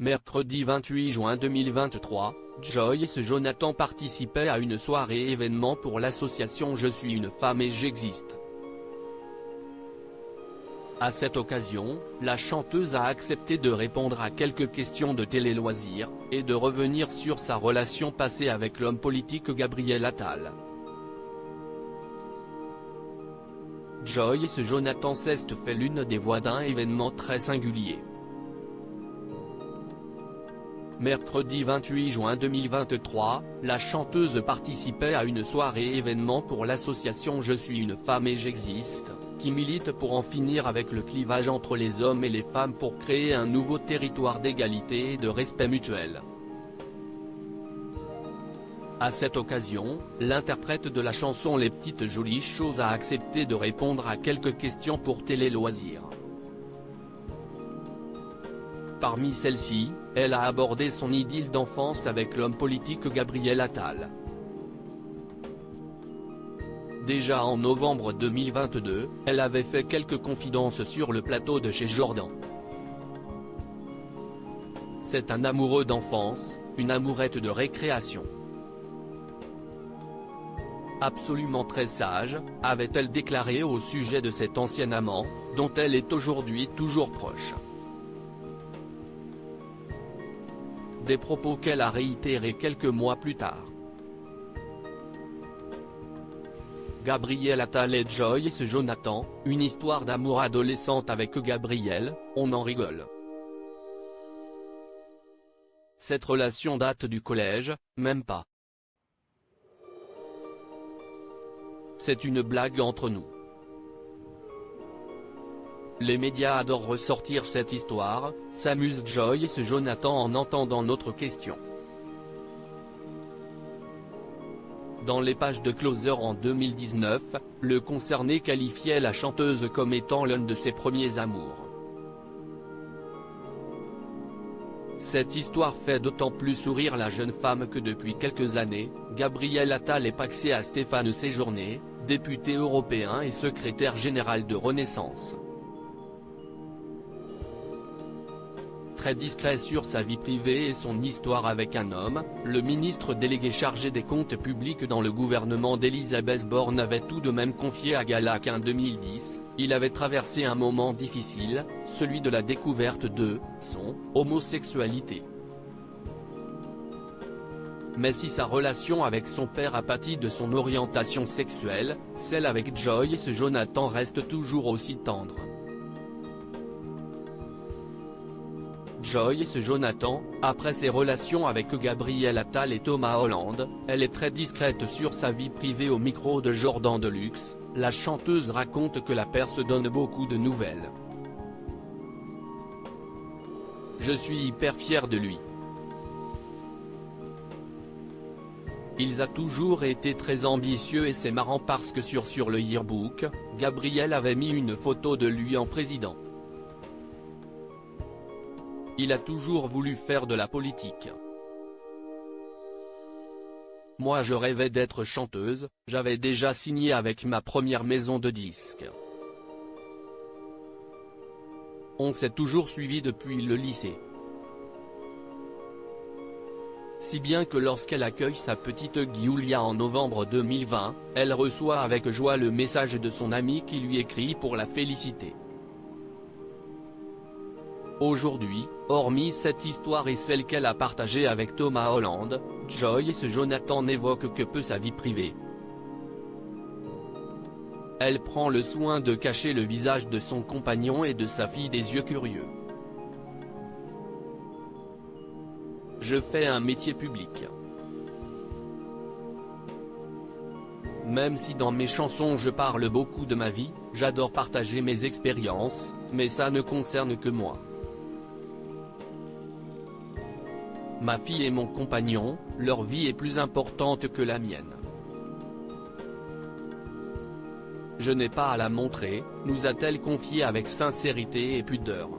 Mercredi 28 juin 2023, Joyce Jonathan participait à une soirée événement pour l'association Je suis une femme et j'existe. À cette occasion, la chanteuse a accepté de répondre à quelques questions de télé-loisirs, et de revenir sur sa relation passée avec l'homme politique Gabriel Attal. Joyce Jonathan s'est fait l'une des voix d'un événement très singulier. Mercredi 28 juin 2023, la chanteuse participait à une soirée événement pour l'association Je suis une femme et j'existe, qui milite pour en finir avec le clivage entre les hommes et les femmes pour créer un nouveau territoire d'égalité et de respect mutuel. À cette occasion, l'interprète de la chanson Les Petites Jolies Choses a accepté de répondre à quelques questions pour Télé Loisirs. Parmi celles-ci, elle a abordé son idylle d'enfance avec l'homme politique Gabriel Attal. Déjà en novembre 2022, elle avait fait quelques confidences sur le plateau de chez Jordan. C'est un amoureux d'enfance, une amourette de récréation. Absolument très sage, avait-elle déclaré au sujet de cet ancien amant, dont elle est aujourd'hui toujours proche. Des propos qu'elle a réitérés quelques mois plus tard. Gabriel Attal et Joyce Jonathan, une histoire d'amour adolescente avec Gabriel, on en rigole. Cette relation date du collège, même pas. C'est une blague entre nous. Les médias adorent ressortir cette histoire, s'amuse Joyce Jonathan en entendant notre question. Dans les pages de Closer en 2019, le concerné qualifiait la chanteuse comme étant l'un de ses premiers amours. Cette histoire fait d'autant plus sourire la jeune femme que depuis quelques années, Gabriel Attal est paxé à Stéphane Séjourné, député européen et secrétaire général de Renaissance. Très discret sur sa vie privée et son histoire avec un homme, le ministre délégué chargé des comptes publics dans le gouvernement d'Elisabeth Borne avait tout de même confié à Gala qu'en 2010, il avait traversé un moment difficile, celui de la découverte de son homosexualité. Mais si sa relation avec son père a pâti de son orientation sexuelle, celle avec Joyce Jonathan reste toujours aussi tendre. Joyce Jonathan, après ses relations avec Gabriel Attal et Thomas Hollande, elle est très discrète sur sa vie privée au micro de Jordan Deluxe, la chanteuse raconte que la paire se donne beaucoup de nouvelles. Je suis hyper fière de lui. Il a toujours été très ambitieux et c'est marrant parce que sur le yearbook, Gabriel avait mis une photo de lui en président. Il a toujours voulu faire de la politique. Moi je rêvais d'être chanteuse, j'avais déjà signé avec ma première maison de disques. On s'est toujours suivi depuis le lycée. Si bien que lorsqu'elle accueille sa petite Giulia en novembre 2020, elle reçoit avec joie le message de son ami qui lui écrit pour la féliciter. Aujourd'hui, hormis cette histoire et celle qu'elle a partagée avec Thomas Hollande, Joyce Jonathan n'évoque que peu sa vie privée. Elle prend le soin de cacher le visage de son compagnon et de sa fille des yeux curieux. Je fais un métier public. Même si dans mes chansons je parle beaucoup de ma vie, j'adore partager mes expériences, mais ça ne concerne que moi. Ma fille et mon compagnon, leur vie est plus importante que la mienne. Je n'ai pas à la montrer, nous a-t-elle confié avec sincérité et pudeur.